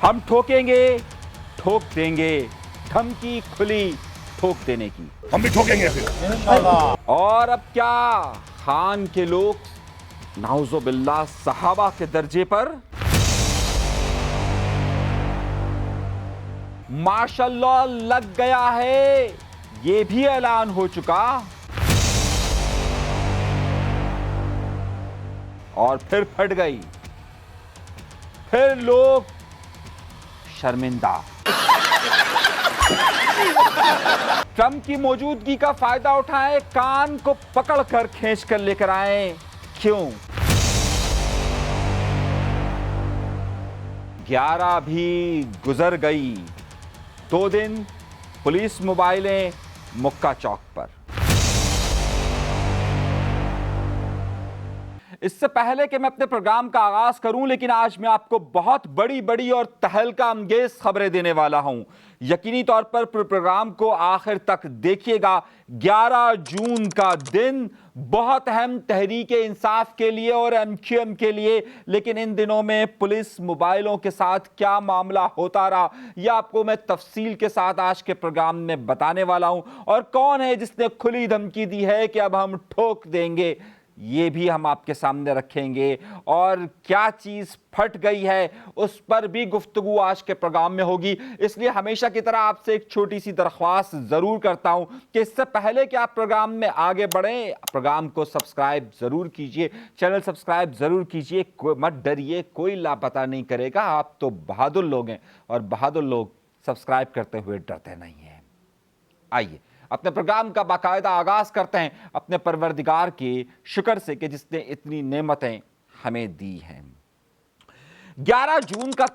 हम ठोकेंगे, ठोक देंगे, धमकी खुली ठोक देने की। हम भी ठोकेंगे फिर। और अब क्या खान के लोग नाउज़ुबिल्लाह सहाबा के दर्जे पर माशाल्लाह लग गया है, ये भी ऐलान हो चुका। और फिर फट गई, फिर लोग शर्मिंदा। ट्रंप की मौजूदगी का फायदा उठाए, कान को पकड़कर खींचकर लेकर आए। क्यों? 11 भी गुजर गई, 2 दिन पुलिस मोबाइलें मुक्का चौक पर। इससे पहले कि मैं अपने प्रोग्राम का आगाज करूं, लेकिन आज मैं आपको बहुत बड़ी और तहलका अंगेज खबरें देने वाला हूं। यकीनी तौर पर प्रोग्राम को आखिर तक देखिएगा। 11 जून का दिन बहुत अहम तहरीक इंसाफ के लिए और एमक्यूएम के लिए, लेकिन इन दिनों में पुलिस मोबाइलों के साथ क्या मामला होता रहा, यह आपको मैं तफसील के साथ आज के प्रोग्राम में बताने वाला हूं। और कौन है जिसने खुली धमकी दी है कि अब हम ठोक देंगे, ये भी हम आपके सामने रखेंगे। और क्या चीज़ फट गई है उस पर भी गुफ्तगू आज के प्रोग्राम में होगी। इसलिए हमेशा की तरह आपसे एक छोटी सी दरख्वास्त ज़रूर करता हूं कि इससे पहले कि आप प्रोग्राम में आगे बढ़ें, प्रोग्राम को सब्सक्राइब ज़रूर कीजिए, चैनल सब्सक्राइब ज़रूर कीजिए। मत डरिए, कोई लापता नहीं करेगा। आप तो बहादुर लोग हैं और बहादुर लोग सब्सक्राइब करते हुए डरते नहीं हैं। आइए अपने प्रोग्राम का बाकायदा आगाज करते हैं अपने परवरदिगार के शुक्र से कि जिसने इतनी नेमतें हमें दी हैं। 11 जून का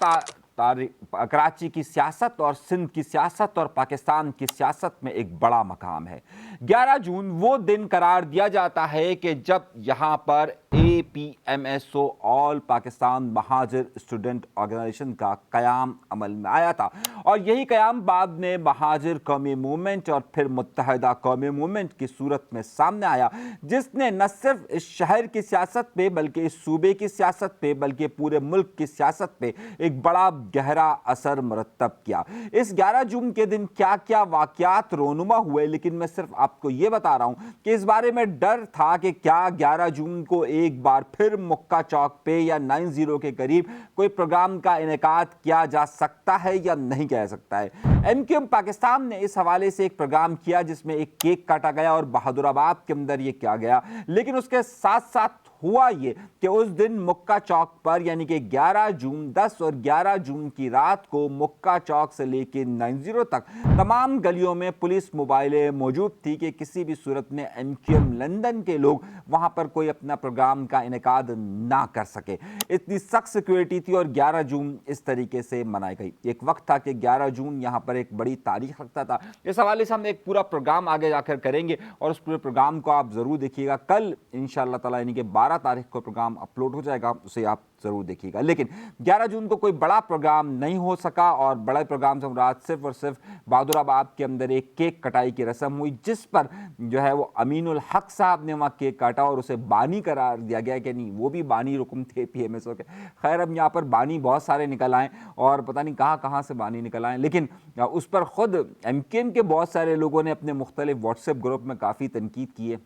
कराची की सियासत और सिंध की सियासत और पाकिस्तान की सियासत में एक बड़ा मकाम है। 11 जून वो दिन करार दिया जाता है कि जब यहाँ पर APMSO all Pakistan Mohajir student organisation का कयाम अमल में आया था। और यही कयाम बाद में महाजिर कौमी मूवमेंट और फिर मुत्तहदा कौमी मूवमेंट की सूरत में सामने आया, जिसने न सिर्फ इस शहर की सियासत पे बल्कि इस सूबे की सियासत पे बल्कि पूरे मुल्क की सियासत पे एक बड़ा गहरा असर मरतब किया। इस 11 जून के दिन क्या क्या वाकयात रोनुमा हुए, लेकिन मैं सिर्फ आपको ये बता रहा हूं कि इस बारे में डर था कि क्या 11 जून को एक बार फिर मुक्का चौक पे या 90 के करीब कोई प्रोग्राम का इनेकाद किया जा सकता है या नहीं किया जा सकता है। एमक्यूएम पाकिस्तान ने इस हवाले से एक प्रोग्राम किया जिसमें एक केक काटा गया और बहादुराबाद के अंदर ये किया गया। लेकिन उसके साथ साथ हुआ ये कि उस दिन मुक्का चौक पर यानी कि 11 जून 10 और 11 जून की रात को मुक्का चौक से लेकर 90 तक तमाम गलियों में पुलिस मोबाइलें मौजूद थी कि किसी भी सूरत में एमक्यूएम लंदन के लोग वहां पर कोई अपना प्रोग्राम का इनेकाद ना कर सके। इतनी सख्त सिक्योरिटी थी और 11 जून इस तरीके से मनाई गई। एक वक्त था कि 11 जून यहां पर एक बड़ी तारीख रखता था। इस हवाले से हम एक पूरा प्रोग्राम आगे जाकर करेंगे और उस पूरे प्रोग्राम को आप जरूर देखिएगा। कल इंशाअल्लाह ताला यानी कि 12 तारीख को प्रोग्राम अपलोड हो जाएगा, उसे आप जरूर देखिएगा। लेकिन 11 जून को कोई बड़ा प्रोग्राम नहीं हो सका और बड़े प्रोग्राम से मुराद सिर्फ और सिर्फ बहादुराबाद के अंदर एक केक कटाई की रस्म हुई, जिस पर जो है वो अमीनुल हक साहब ने वहाँ केक काटा और उसे बानी करार दिया गया कि नहीं, वो भी बानी रुकन थे PMSO के। खैर अब यहाँ पर बानी बहुत सारे निकल आए और पता नहीं कहाँ से बानी निकल आए, लेकिन उस पर खुद एमक्यूएम के बहुत सारे लोगों ने अपने मुख्तलिफ व्हाट्सएप ग्रुप में काफ़ी तनकीद की है।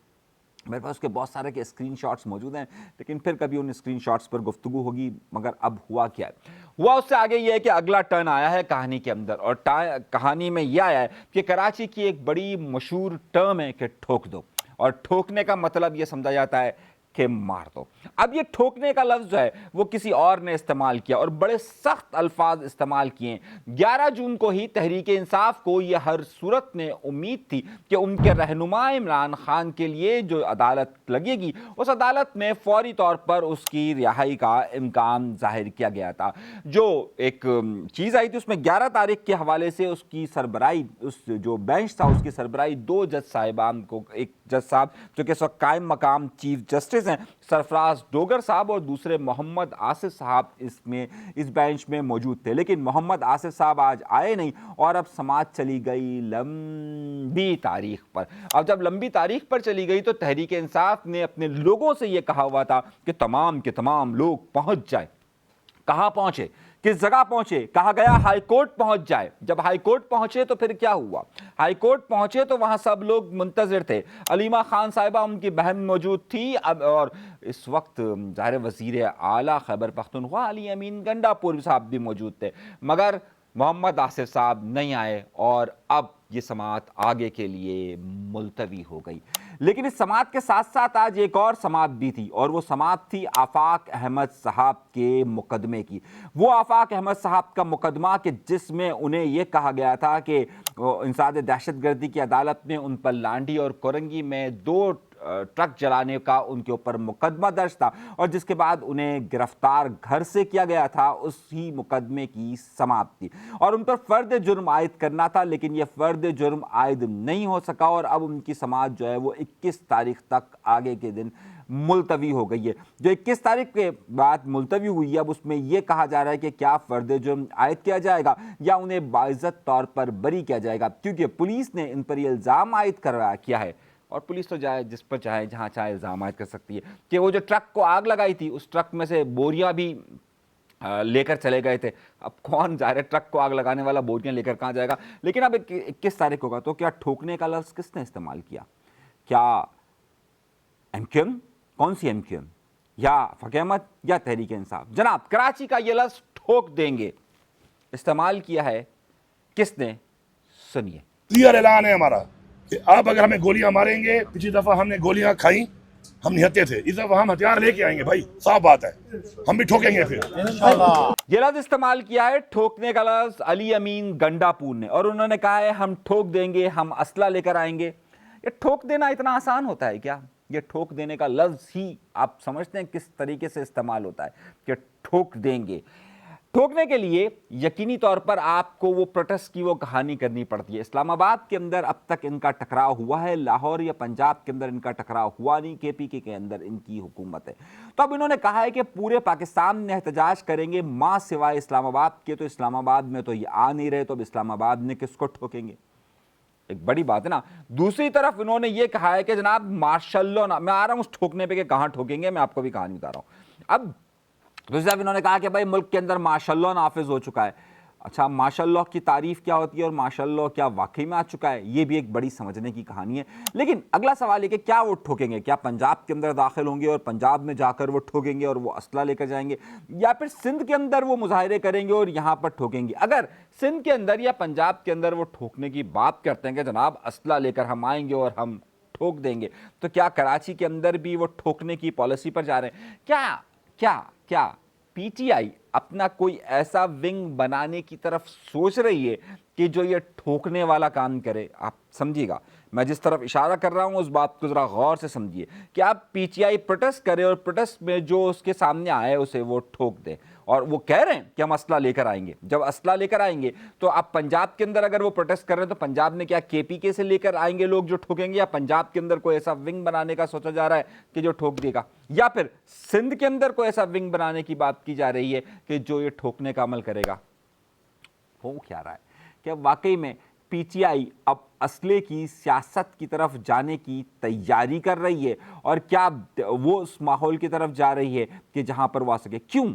मेरे पास उसके बहुत सारे के स्क्रीनशॉट्स मौजूद हैं, लेकिन फिर कभी उन स्क्रीनशॉट्स पर गुफ्तगू होगी। मगर अब हुआ क्या है? हुआ उससे आगे ये है कि अगला टर्न आया है कहानी के अंदर, और कहानी में यह आया है कि कराची की एक बड़ी मशहूर टर्म है कि ठोक दो, और ठोकने का मतलब ये समझा जाता है कि मार दो। अब ये ठोकने का लफ्ज़ जो है वो किसी और ने इस्तेमाल किया और बड़े सख्त अल्फाज इस्तेमाल किए। 11 जून को ही तहरीक इंसाफ को यह हर सूरत में उम्मीद थी कि उनके रहनुमा इमरान खान के लिए जो अदालत लगेगी उस अदालत में फौरी तौर पर उसकी रिहाई का इम्कान जाहिर किया गया था। जो एक चीज़ आई थी उसमें 11 तारीख के हवाले से उसकी सरबराही, उस जो बेंच था उसकी सरबराही 2 जज साहिबान को, एक जज साहब जो कि इस वक्त कायम मकाम चीफ जस्टिस हैं सरफराज डोगर साहब, और दूसरे मोहम्मद आसिफ साहब इस बेंच में मौजूद थे। लेकिन मोहम्मद आसिफ साहब आज आए नहीं और अब समाअत चली गई लंबी तारीख पर। अब जब लंबी तारीख पर चली गई तो तहरीक इंसाफ ने अपने लोगों से यह कहा हुआ था कि तमाम के तमाम लोग पहुंच जाए। कहां पहुंचे? किस जगह पहुंचे? कहा गया हाई कोर्ट पहुंच जाए। जब हाई कोर्ट पहुंचे तो फिर क्या हुआ? हाई कोर्ट पहुंचे तो वहां सब लोग मुंतजिर थे। अलीमा खान साहिबा उनकी बहन मौजूद थी। अब और इस वक्त ज़ाहिर वज़ीर आला खैबर पख्तूनख्वा अली अमीन गंडापुर साहब भी मौजूद थे, मगर मोहम्मद आसिफ साहब नहीं आए और अब ये समाअत आगे के लिए मुलतवी हो गई। लेकिन इस समाअत के साथ साथ आज एक और समाअत भी थी, और वो समाअत थी आफाक अहमद साहब के मुकदमे की। वो आफाक अहमद साहब का मुकदमा कि जिसमें उन्हें ये कहा गया था कि इंसाद दहशतगर्दी की अदालत में उन पर लांडी और कोरंगी में 2 ट्रक जलाने का उनके ऊपर मुकदमा दर्ज था, और जिसके बाद उन्हें गिरफ्तार घर से किया गया था। उसी मुकदमे की समाअत थी और उन पर फर्द जुर्म आयद करना था, लेकिन यह फर्द जुर्म आयद नहीं हो सका और अब उनकी समाअत जो है वो 21 तारीख तक आगे के दिन मुलतवी हो गई है। जो 21 तारीख के बाद मुलतवी हुई है, अब उसमें यह कहा जा रहा है कि क्या फर्द जुर्म आयद किया जाएगा या उन्हें बाइज्जत तौर पर बरी किया जाएगा, क्योंकि पुलिस ने इन पर यह इल्ज़ाम आयद किया है। और पुलिस तो जाए जिस पर चाहे जहाँ चाहे इल्ज़ाम आयद कर सकती है कि वो जो ट्रक को आग लगाई थी, उस ट्रक में से बोरियां भी लेकर चले गए थे। अब कौन जा रहे, ट्रक को आग लगाने वाला बोरियां लेकर कहाँ जाएगा? लेकिन अब 21 तारीख होगा तो क्या ठोकने का लफ्ज़ किसने इस्तेमाल किया? क्या MQM? कौन सी MQM? या फ़कीह अहमद या तहरीक इंसाफ? जनाब, कराची का ये लफ्ज़ ठोक देंगे इस्तेमाल किया है किसने? सुनिए। क्लियर ऐलान है हमारा कि आप अगर हमें गोलियां मारेंगे, पिछली दफा हमने गोलियां खाई, हम निहत्ते थे, इस दफा हम हथियार लेके आएंगे भाई, साफ बात है, हम भी ठोकेंगे फिर इंशाल्लाह। ये लफ्ज इस्तेमाल किया है ठोकने का लफ्ज अली अमीन गंडापुर ने, और उन्होंने कहा है हम ठोक देंगे, हम असला लेकर आएंगे। ये ठोक देना इतना आसान होता है क्या? ये ठोक देने का लफ्ज ही आप समझते हैं किस तरीके से इस्तेमाल होता है कि ठोक देंगे। ठोकने के लिए यकीनी तौर पर आपको वो प्रोटेस्ट की वो कहानी करनी पड़ती है। इस्लामाबाद के अंदर अब तक इनका टकराव हुआ है, लाहौर या पंजाब के अंदर इनका टकराव हुआ नहीं, KPK के अंदर इनकी हुकूमत है। तो अब इन्होंने कहा है कि पूरे पाकिस्तान में एहतजाज करेंगे मां सिवाय इस्लामाबाद के। तो इस्लामाबाद में तो ये आ नहीं रहे, तो अब इस्लामाबाद में किसको ठोकेंगे? एक बड़ी बात है ना। दूसरी तरफ इन्होंने ये कहा है कि जनाब मार्शल लॉ ना, मैं आ रहा हूं उस ठोकने पे कि कहां ठोकेंगे, मैं आपको भी कहानी बता रहा हूं। अब दूसरी तरफ इन्होंने कहा कि भाई मुल्क के अंदर मार्शल लॉ नाफिज हो चुका है। अच्छा, मार्शल लॉ की तारीफ क्या होती है और मार्शल लॉ क्या वाकई में आ चुका है, ये भी एक बड़ी समझने की कहानी है। लेकिन अगला सवाल है कि क्या वो ठोकेंगे? क्या पंजाब के अंदर दाखिल होंगे और पंजाब में जाकर वो ठोकेंगे और वो असला लेकर जाएंगे, या फिर सिंध के अंदर वो मुजाहिरे करेंगे और यहाँ पर ठोकेंगे? अगर सिंध के अंदर या पंजाब के अंदर वो ठोकने की बात करते हैं कि जनाब असला लेकर हम आएंगे और हम ठोक देंगे, तो क्या कराची के अंदर भी वो ठोकने की पॉलिसी पर जा रहे हैं? क्या क्या क्या PTI अपना कोई ऐसा विंग बनाने की तरफ सोच रही है कि जो ये ठोकने वाला काम करे? आप समझिएगा, मैं जिस तरफ इशारा कर रहा हूं उस बात को जरा गौर से समझिए कि आप PTI प्रोटेस्ट करे और प्रोटेस्ट में जो उसके सामने आए उसे वो ठोक दे, और वो कह रहे हैं कि हम असला लेकर आएंगे। जब असला लेकर आएंगे तो आप पंजाब के अंदर अगर वो प्रोटेस्ट कर रहे हैं तो पंजाब में क्या KPK से लेकर आएंगे लोग जो ठोकेंगे, या पंजाब के अंदर कोई ऐसा विंग बनाने का सोचा जा रहा है कि जो ठोक देगा, या फिर सिंध के अंदर कोई ऐसा विंग बनाने की बात की जा रही है कि जो ये ठोकने का अमल करेगा? हो क्या रहा है कि वाकई में PTI अब असले की सियासत की तरफ जाने की तैयारी कर रही है, और क्या वो उस माहौल की तरफ जा रही है कि जहां पर वो आ सके? क्यों?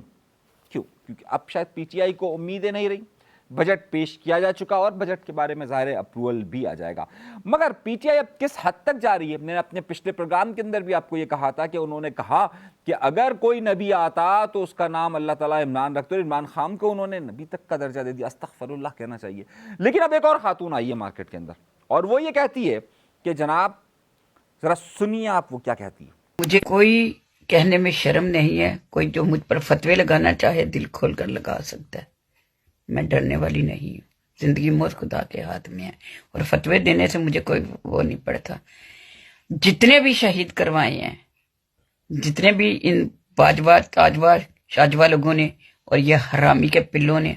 क्योंकि अब शायद PTI को उम्मीदें नहीं रही। बजट पेश किया जा चुका और बजट के बारे में ज़ाहिर अप्रूवल भी आ जाएगा, मगर PTI अब किस हद तक जा रही है? मैंने अपने पिछले प्रोग्राम के अंदर भी आपको ये कहा था कि उन्होंने कहा कि अगर कोई नबी आता तो उसका नाम अल्लाह ताला इमरान रखते, और इमरान खान को उन्होंने नबी तक का दर्जा दे दिया। अस्तगफिरुल्लाह कहना चाहिए। लेकिन अब एक और खातून आई है मार्केट के अंदर, और वो ये कहती है कि जनाब जरा सुनिए आप वो क्या कहती है। मुझे कोई कहने में शर्म नहीं है, कोई जो मुझ पर फतवे लगाना चाहे दिल खोल कर लगा सकता है, मैं डरने वाली नहीं हूँ। जिंदगी मौत खुदा के हाथ में है, और फतवे देने से मुझे कोई वो नहीं पड़ता। जितने भी शहीद करवाए हैं, जितने भी इन बाजवा ताजवा शाजवा लोगों ने और ये हरामी के पिल्लों ने,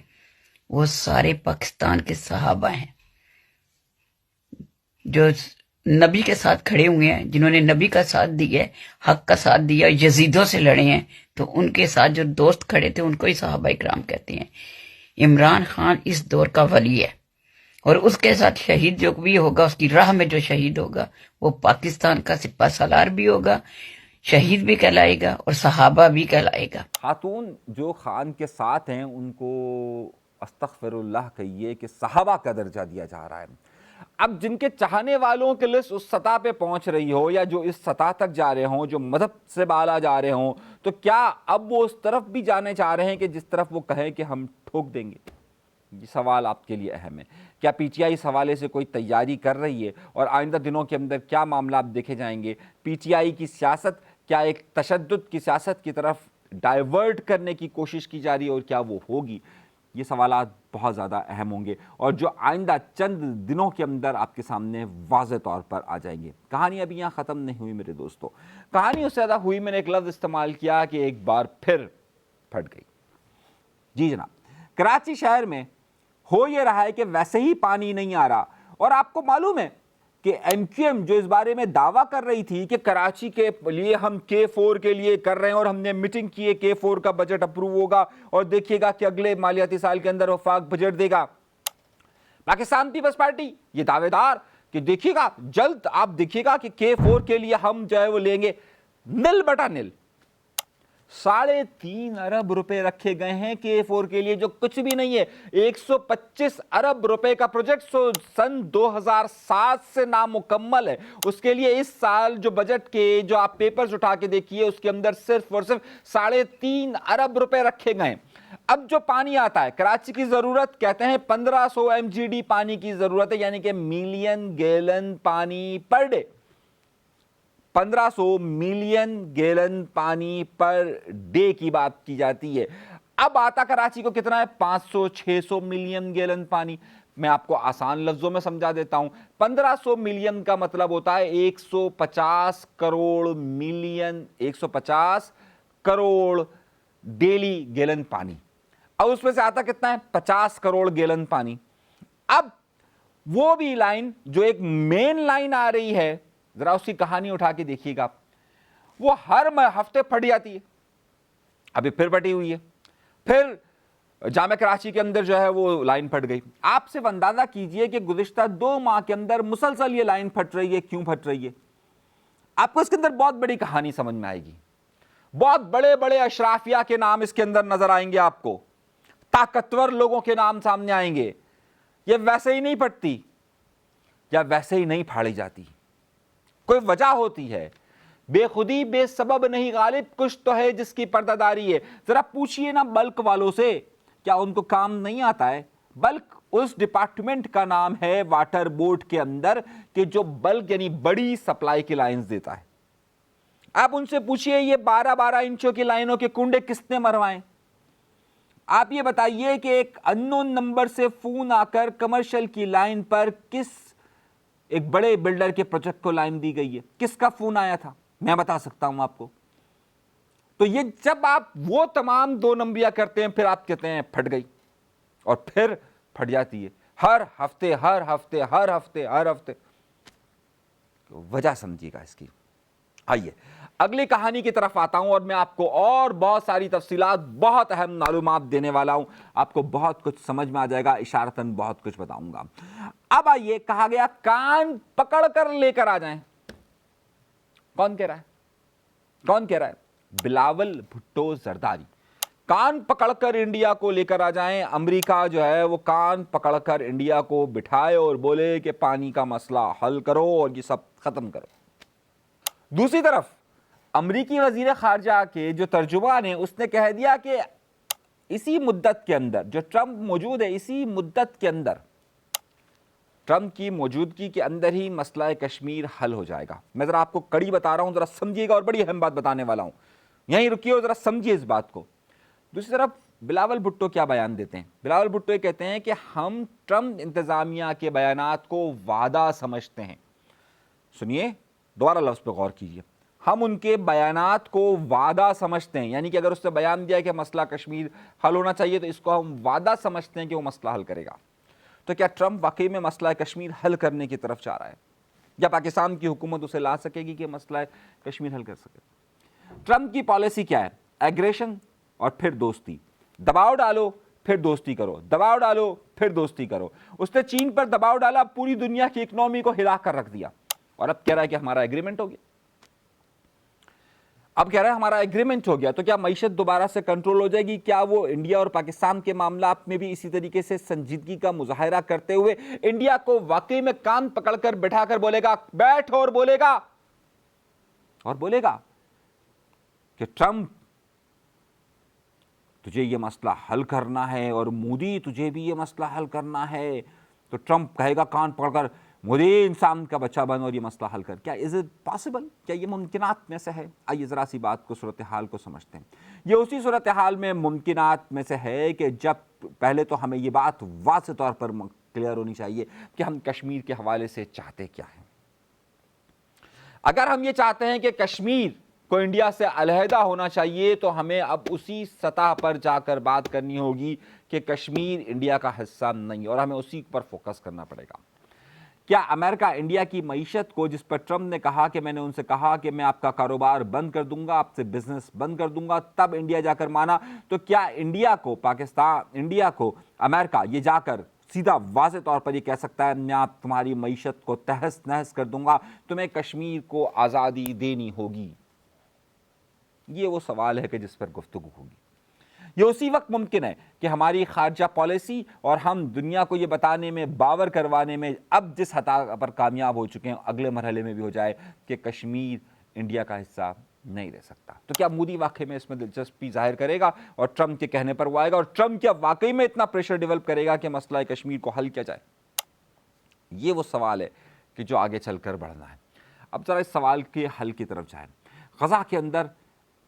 वो सारे पाकिस्तान के सहाबा हैं जो नबी के साथ खड़े हुए हैं, जिन्होंने नबी का साथ दिया, हक का साथ दिया, यजीदों से लड़े हैं। तो उनके साथ जो दोस्त खड़े थे उनको ही सहाबा इकराम कहते हैं। इमरान खान इस दौर का वली है, और उसके साथ शहीद जो भी होगा, उसकी राह में जो शहीद होगा वो पाकिस्तान का सिपा सालार भी होगा, شہید بھی کہلائے گا اور صحابہ بھی کہلائے گا۔ خاتون جو خان کے ساتھ ہیں ان کو استغفر اللہ کہیے کہ صحابہ کا درجہ دیا جا رہا ہے۔ اب جن کے چاہنے والوں کی لسٹ اس سطح پہ پہنچ رہی ہو یا جو اس سطح تک جا رہے ہوں، جو مذہب سے بالا جا رہے ہوں، تو کیا اب وہ اس طرف بھی جانے چاہ رہے ہیں کہ جس طرف وہ کہیں کہ ہم ٹھوک دیں گے؟ یہ سوال آپ کے لیے اہم ہے۔ کیا پی ٹی آئی اس حوالے سے کوئی تیاری کر رہی ہے اور آئندہ دنوں کے اندر کیا معاملات دیکھے جائیں گے؟ پی ٹی آئی کی سیاست کیا ایک تشدد کی سیاست کی طرف ڈائیورٹ کرنے کی کوشش کی جا رہی ہے اور کیا وہ ہوگی؟ یہ سوالات بہت زیادہ اہم ہوں گے اور جو آئندہ چند دنوں کے اندر آپ کے سامنے واضح طور پر آ جائیں گے۔ کہانی ابھی یہاں ختم نہیں ہوئی میرے دوستو، کہانی اس سے زیادہ ہوئی۔ میں نے ایک لفظ استعمال کیا کہ ایک بار پھر پھٹ گئی۔ جی جناب، کراچی شہر میں ہو یہ رہا ہے کہ ویسے ہی پانی نہیں آ رہا، اور آپ کو معلوم ہے کہ ایم کیو ایم جو اس بارے میں دعویٰ کر رہی تھی کہ کراچی کے لیے ہم K4 کے لیے کر رہے ہیں اور ہم نے میٹنگ کی ہے، K4 کا بجٹ اپروو ہوگا اور دیکھیے گا کہ اگلے مالیاتی سال کے اندر وفاق بجٹ دے گا۔ پاکستان پیپلز پارٹی یہ دعوے دار کہ دیکھیے گا جلد، آپ دیکھیے گا کہ K4 کے لیے ہم جو ہے وہ لیں گے، نل بٹا نل۔ 3.5 ارب روپے رکھے گئے ہیں K4 کے لیے، جو کچھ بھی نہیں ہے۔ 125 ارب روپے کا پروجیکٹ سن 2007 سے نامکمل ہے۔ اس کے لیے اس سال جو بجٹ کے جو آپ پیپرز اٹھا کے دیکھیے اس کے اندر صرف اور صرف 3.5 ارب روپے رکھے گئے ہیں۔ اب جو پانی آتا ہے کراچی کی ضرورت کہتے ہیں 1500 MGD پانی کی ضرورت ہے، یعنی کہ ملین گیلن پانی پر ڈے۔ 1500 ملین گیلن پانی پر ڈے کی بات کی جاتی ہے۔ اب آتا کراچی کو کتنا ہے؟ 500-600 ملین گیلن پانی۔ میں آپ کو آسان لفظوں میں سمجھا دیتا ہوں۔ 1500 ملین کا مطلب ہوتا ہے 150 crore million, 150 crore daily gallon پانی۔ اب اس میں سے آتا کتنا ہے؟ 50 کروڑ گیلن پانی۔ اب وہ بھی لائن جو ایک مین لائن آ رہی ہے، ذرا اس کی کہانی اٹھا کے دیکھیے گا، وہ ہر ہفتے پھٹ جاتی ہے۔ ابھی پھر پھٹی ہوئی ہے، پھر جامع کراچی کے اندر جو ہے وہ لائن پھٹ گئی۔ آپ صرف اندازہ کیجئے کہ گزشتہ 2 ماہ کے اندر مسلسل یہ لائن پھٹ رہی ہے۔ کیوں پھٹ رہی ہے؟ آپ کو اس کے اندر بہت بڑی کہانی سمجھ میں آئے گی۔ بہت بڑے بڑے اشرافیہ کے نام اس کے اندر نظر آئیں گے آپ کو، طاقتور لوگوں کے نام سامنے آئیں گے۔ یہ ویسے ہی نہیں پھٹتی یا ویسے ہی نہیں پھاڑی جاتی، کوئی وجہ ہوتی ہے۔ بے خودی بے سبب نہیں غالب، کچھ تو ہے جس کی پردہ داری ہے۔ ذرا پوچھئے نا بلک والوں سے، کیا ان کو کام نہیں آتا ہے؟ بلک اس ڈپارٹمنٹ کا نام ہے واٹر بورڈ کے اندر کہ جو بلک یعنی بڑی سپلائی کی لائنز دیتا ہے۔ آپ ان سے پوچھئے یہ 12 انچوں کی لائنوں کے کنڈے کس نے مروائیں؟ آپ یہ بتائیے کہ ایک اننون نمبر سے فون آ کر کمرشل کی لائن پر کس ایک بڑے بلڈر کے پروجیکٹ کو لائن دی گئی ہے، کس کا فون آیا تھا؟ میں بتا سکتا ہوں آپ کو۔ تو یہ جب آپ وہ تمام 2 نمبریاں کرتے ہیں پھر آپ کہتے ہیں پھٹ گئی، اور پھر پھٹ جاتی ہے ہر ہفتے ہر ہفتے ہر ہفتے ہر ہفتے۔ وجہ سمجھیے گا اس کی۔ آئیے اگلی کہانی کی طرف آتا ہوں اور میں آپ کو اور بہت ساری تفصیلات، بہت اہم معلومات دینے والا ہوں۔ آپ کو بہت کچھ سمجھ میں آ جائے گا، اشارتاً بہت کچھ بتاؤں گا۔ اب آئیے، کہا گیا کان پکڑ کر لے کر آ جائیں۔ کون کہہ رہا ہے؟ کون کہہ رہا ہے؟ بلاول بھٹو زرداری۔ کان پکڑ کر انڈیا کو لے کر آ جائیں۔ امریکہ جو ہے وہ کان پکڑ کر انڈیا کو بٹھائے اور بولے کہ پانی کا مسئلہ حل کرو اور یہ سب ختم کرو۔ دوسری طرف امریکی وزیر خارجہ کے جو ترجمان ہیں اس نے کہہ دیا کہ اسی مدت کے اندر جو ٹرمپ موجود ہے، اسی مدت کے اندر، ٹرمپ کی موجودگی کے اندر ہی مسئلہ کشمیر حل ہو جائے گا۔ میں ذرا آپ کو کڑی بتا رہا ہوں، ذرا سمجھیے گا، اور بڑی اہم بات بتانے والا ہوں، یہیں رکیے اور ذرا سمجھیے اس بات کو۔ دوسری طرف بلاول بھٹو کیا بیان دیتے ہیں؟ بلاول بھٹو یہ کہتے ہیں کہ ہم ٹرمپ انتظامیہ کے بیانات کو وعدہ سمجھتے ہیں۔ سنیے، دوبارہ لفظ پہ غور کیجیے۔ ہم ان کے بیانات کو وعدہ سمجھتے ہیں، یعنی کہ اگر اس نے بیان دیا کہ مسئلہ کشمیر حل ہونا چاہیے تو اس کو ہم وعدہ سمجھتے ہیں کہ وہ مسئلہ حل کرے گا۔ تو کیا ٹرمپ واقعی میں مسئلہ کشمیر حل کرنے کی طرف جا رہا ہے؟ یا پاکستان کی حکومت اسے لا سکے گی کہ مسئلہ کشمیر حل کر سکے؟ ٹرمپ کی پالیسی کیا ہے؟ ایگریشن اور پھر دوستی۔ دباؤ ڈالو پھر دوستی کرو، دباؤ ڈالو پھر دوستی کرو۔ اس نے چین پر دباؤ ڈالا، پوری دنیا کی اکنومی کو ہلا کر رکھ دیا، اور اب کہہ رہا ہے کہ ہمارا ایگریمنٹ ہو گیا۔ اب کہہ رہے ہیں ہمارا ایگریمنٹ ہو گیا تو کیا معیشت دوبارہ سے کنٹرول ہو جائے گی؟ کیا وہ انڈیا اور پاکستان کے معاملات میں بھی اسی طریقے سے سنجیدگی کا مظاہرہ کرتے ہوئے انڈیا کو واقعی میں کان پکڑ کر بٹھا کر بولے گا بیٹھ، اور بولے گا کہ ٹرمپ تجھے یہ مسئلہ حل کرنا ہے اور مودی تجھے بھی یہ مسئلہ حل کرنا ہے؟ تو ٹرمپ کہے گا کان پکڑ کر مودی انسان کا بچہ بن اور یہ مسئلہ حل کر. کیا از اٹ پاسبل؟ کیا یہ ممکنات میں سے ہے؟ آئیے ذرا سی بات کو، صورتحال کو سمجھتے ہیں. یہ اسی صورتحال میں ممکنات میں سے ہے کہ جب پہلے تو ہمیں یہ بات واضح طور پر کلیئر ہونی چاہیے کہ ہم کشمیر کے حوالے سے چاہتے کیا ہیں. اگر ہم یہ چاہتے ہیں کہ کشمیر کو انڈیا سے علیحدہ ہونا چاہیے تو ہمیں اب اسی سطح پر جا کر بات کرنی ہوگی کہ کشمیر انڈیا کا حصہ نہیں، اور ہمیں اسی پر فوکس کرنا پڑے گا. کیا امریکہ انڈیا کی معیشت کو، جس پر ٹرمپ نے کہا کہ میں نے ان سے کہا کہ میں آپ کا کاروبار بند کر دوں گا، آپ سے بزنس بند کر دوں گا، تب انڈیا جا کر مانا، تو کیا انڈیا کو امریکہ یہ جا کر سیدھا واضح طور پر یہ کہہ سکتا ہے میں آپ تمہاری معیشت کو تہس نہس کر دوں گا، تمہیں کشمیر کو آزادی دینی ہوگی؟ یہ وہ سوال ہے کہ جس پر گفتگو ہوگی. یہ اسی وقت ممکن ہے کہ ہماری خارجہ پالیسی اور ہم دنیا کو یہ بتانے میں، باور کروانے میں اب جس حد پر کامیاب ہو چکے ہیں، اگلے مرحلے میں بھی ہو جائے کہ کشمیر انڈیا کا حصہ نہیں رہ سکتا. تو کیا مودی واقعی میں اس میں دلچسپی ظاہر کرے گا اور ٹرمپ کے کہنے پر وہ آئے گا، اور ٹرمپ کیا واقعی میں اتنا پریشر ڈیولپ کرے گا کہ مسئلہ کشمیر کو حل کیا جائے؟ یہ وہ سوال ہے کہ جو آگے چل کر بڑھنا ہے. اب ذرا اس سوال کے حل کی طرف جائیں. غزہ کے اندر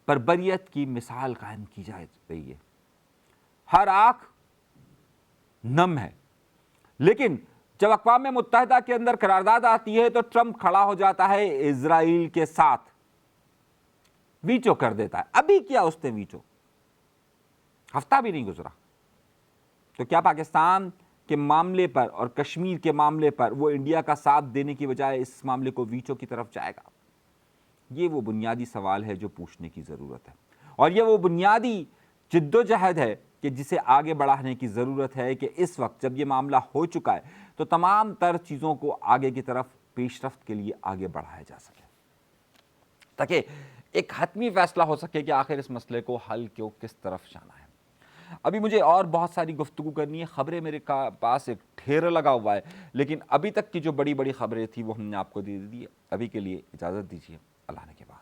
بربریت کی مثال قائم کی جا رہی ہے، ہر آنکھ نم ہے، لیکن جب اقوام متحدہ کے اندر قرارداد آتی ہے تو ٹرمپ کھڑا ہو جاتا ہے اسرائیل کے ساتھ، ویٹو کر دیتا ہے. ابھی کیا اس نے ویٹو؟ ہفتہ بھی نہیں گزرا. تو کیا پاکستان کے معاملے پر اور کشمیر کے معاملے پر وہ انڈیا کا ساتھ دینے کی بجائے اس معاملے کو ویٹو کی طرف جائے گا؟ یہ وہ بنیادی سوال ہے جو پوچھنے کی ضرورت ہے، اور یہ وہ بنیادی جد و جہد ہے کہ جسے آگے بڑھانے کی ضرورت ہے کہ اس وقت جب یہ معاملہ ہو چکا ہے تو تمام تر چیزوں کو آگے کی طرف پیش رفت کے لیے آگے بڑھایا جا سکے، تاکہ ایک حتمی فیصلہ ہو سکے کہ آخر اس مسئلے کو حل کیوں کس طرف جانا ہے. ابھی مجھے اور بہت ساری گفتگو کرنی ہے، خبریں میرے پاس ایک ڈھیر لگا ہوا ہے، لیکن ابھی تک کی جو بڑی بڑی خبریں تھیں وہ ہم نے آپ کو دے دی ہے. ابھی کے لیے اجازت دیجیے، اللہ نے کے بعد.